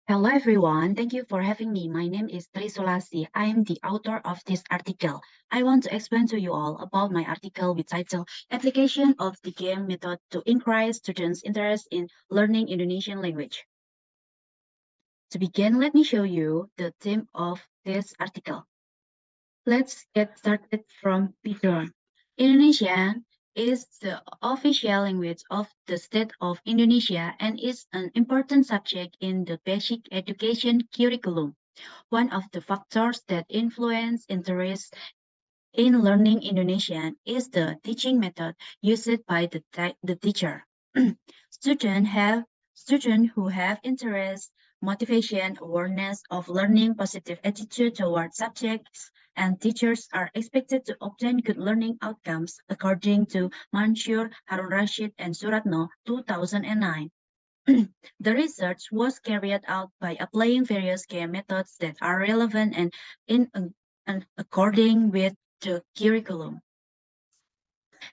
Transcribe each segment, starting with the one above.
Hello everyone, thank you for having me. My name is Trisulasi. I am the author of this article. I want to explain to you all about my article with title Application of the Game Method to Increase Students' Interest in Learning Indonesian Language. To begin, let me show you the theme of this article. Let's get started from Peter. Indonesian is the official language of the state of Indonesia and is an important subject in the basic education curriculum. One of the factors that influence interest in learning Indonesian is the teaching method used by the teacher. Students who have interest, motivation, awareness of learning, positive attitude toward subjects, and teachers are expected to obtain good learning outcomes, according to Mansur, Harun Rashid, and Suratno, 2009. The research was carried out by applying various game methods that are relevant and according with the curriculum.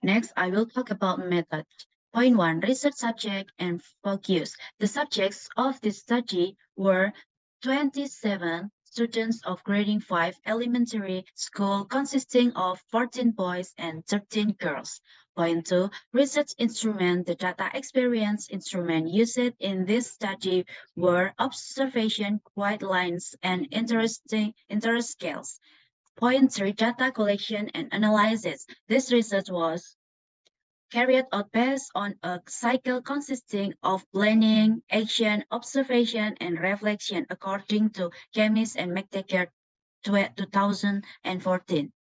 Next, I will talk about method. Point 1, research subject and focus. The subjects of this study were 27 students of grading 5 elementary school consisting of 14 boys and 13 girls. Point 2, research instrument. The data experience instrument used in this study were observation, quiet lines, and interest scales. Point 3, data collection and analysis. This research was carried out based on a cycle consisting of planning, action, observation, and reflection, according to Chemist and McTaggart 2014.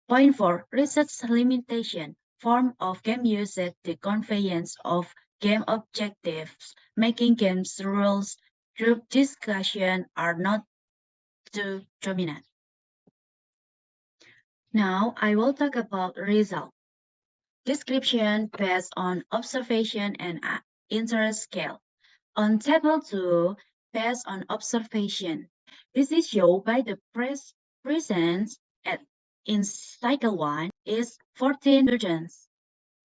Point 4, research limitation. Form of game used the conveyance of game objectives, making games rules, group discussion are not too dominant. Now I will talk about result. Description based on observation and interest scale. On table 2, based on observation. This is shown by the presence in cycle 1 is 14 students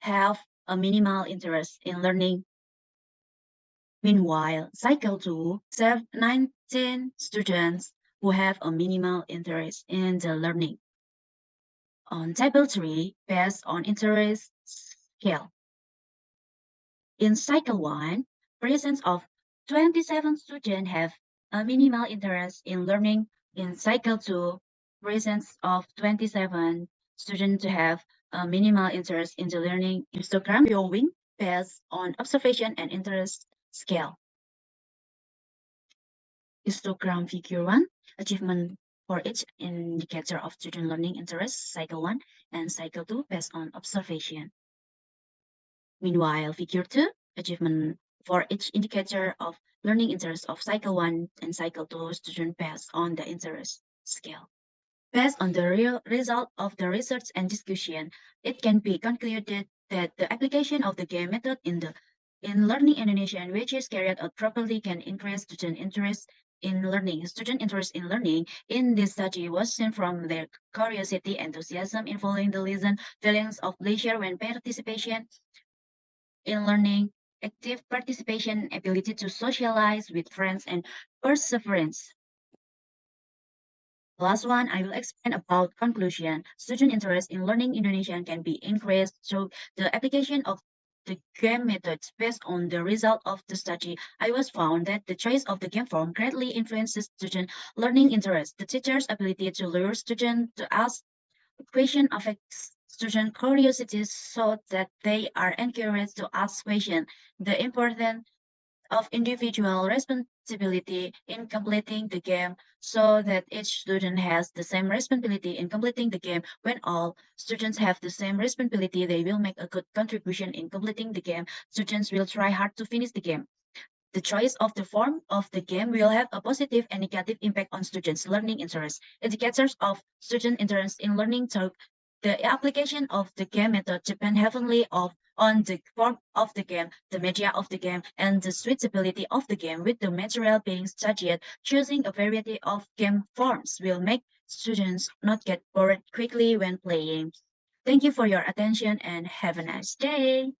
have a minimal interest in learning. Meanwhile, cycle 2 serve 19 students who have a minimal interest in the learning. On table 3, based on interest scale. In cycle 1, presence of 27 students have a minimal interest in learning. In cycle 2, presence of 27 students have a minimal interest in the learning. Histogram showing based on observation and interest scale. Histogram figure 1, achievement for each indicator of student learning interest, cycle 1 and cycle 2 based on observation. Meanwhile, figure 2, achievement for each indicator of learning interest of cycle 1 and cycle 2 student based on the interest scale. Based on the real result of the research and discussion, it can be concluded that the application of the game method in learning Indonesian, which is carried out properly, can increase student interest in learning. Student interest in learning in this study was seen from their curiosity, enthusiasm in following the lesson, feelings of pleasure when participation in learning, active participation, ability to socialize with friends, and perseverance. Last one, I will explain about conclusion. Student interest in learning Indonesian can be increased through the application of the game methods. Based on the result of the study, I was found that the choice of the game form greatly influences student learning interest. The teacher's ability to lure students to ask question affects student curiosity so that they are encouraged to ask questions. The importance of individual responsibility in completing the game so that each student has the same responsibility in completing the game. When all students have the same responsibility, they will make a good contribution in completing the game. Students will try hard to finish the game. The choice of the form of the game will have a positive and negative impact on students' learning interest. Indicators of student interest in learning talk. The application of the game method depend heavily on the form of the game, the media of the game, and the suitability of the game with the material being studied. Choosing a variety of game forms will make students not get bored quickly when playing. Thank you for your attention and have a nice day.